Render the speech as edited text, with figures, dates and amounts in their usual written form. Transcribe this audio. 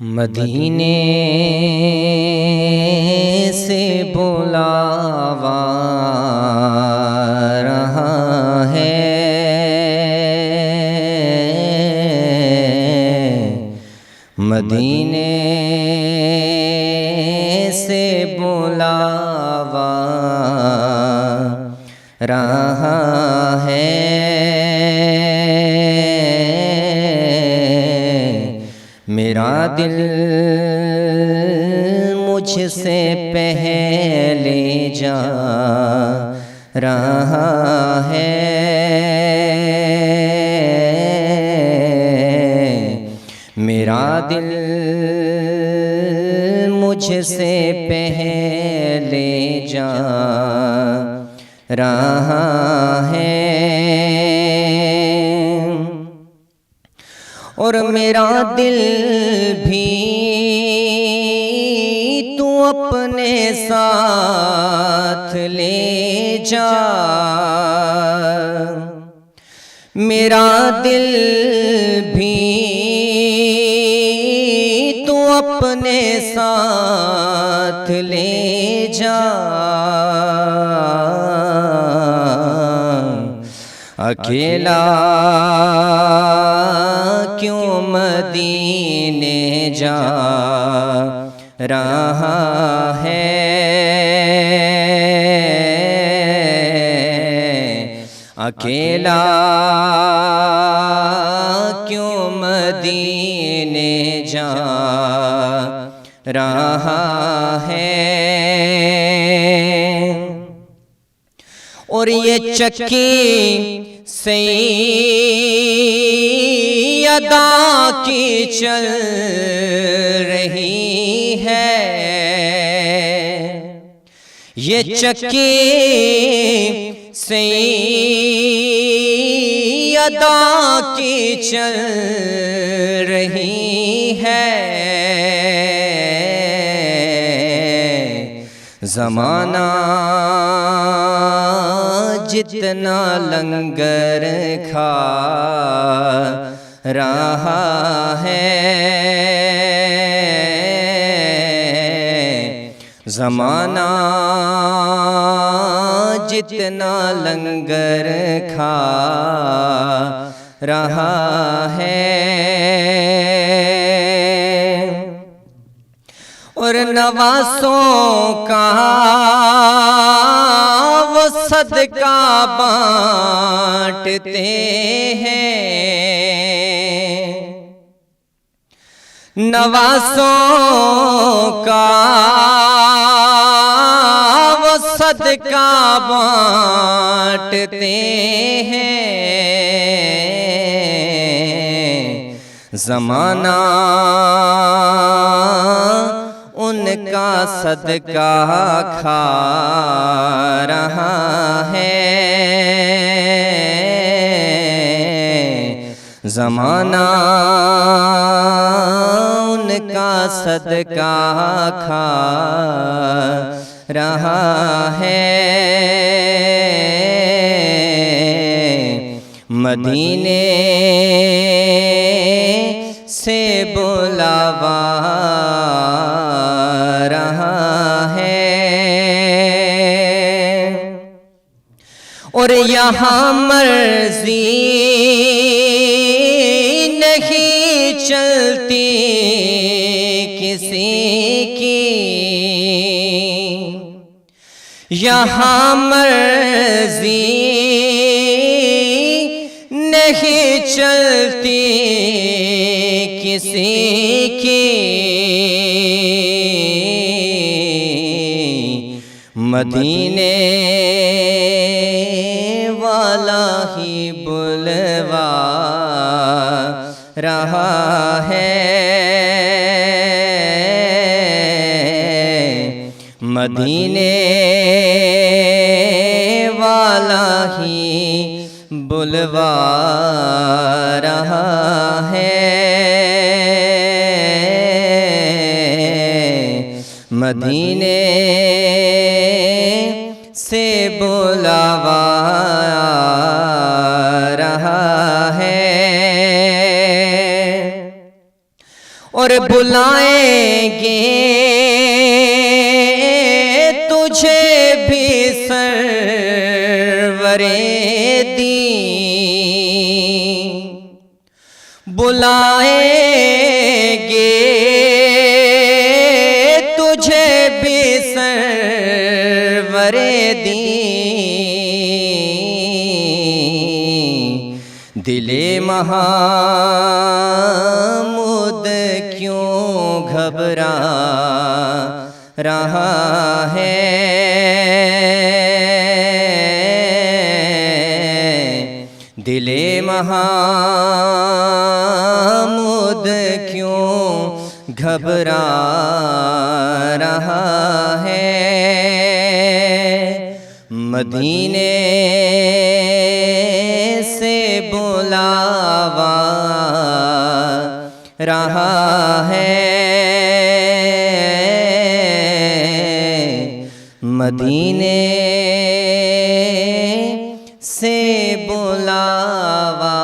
मदीने से बुलावा रहा है, मदीने से बुलावा रहा है। मेरा दिल मुझसे पहले जा रहा है, मेरा दिल मुझसे पहले जा रहा है। और मेरा दिल भी तू अपने साथ ले जा, मेरा दिल भी तू अपने साथ ले जा। अकेला क्यों मदीने जा रहा है, अकेला क्यों मदीने जा रहा है। और ये चक्की सैयदा की चल रही है, ये चक्की सैयदा की चल रही है। ज़माना जितना लंगर खा रहा है, ज़माना जितना लंगर खा रहा है। और नवासों का वो सदका बांटते हैं, नवासों का वो सदका बांटते हैं। ज़माना उनका सदका खा रहा है, ज़माना उनका सदका खा रहा है। मदीने से बुलावा रहा है। और यहाँ मर्जी नहीं चलती किसी की, यहाँ मर्जी नहीं चलती किसी की। मदीने वाला ही बुलवा रहा है, मदीने वाला ही बुलवा रहा है। मदीने से बुलावा रहा है। और और बुलाएंगे तुझे भी सरवरे दीन, बुलाएंगे तुझे भी सरवरे दीन। दिले महमूद क्यों घबरा रहा है, दिले महमूद क्यों घबरा रहा है। मदीने से बुलावा रहा है, मदीने से बुलावा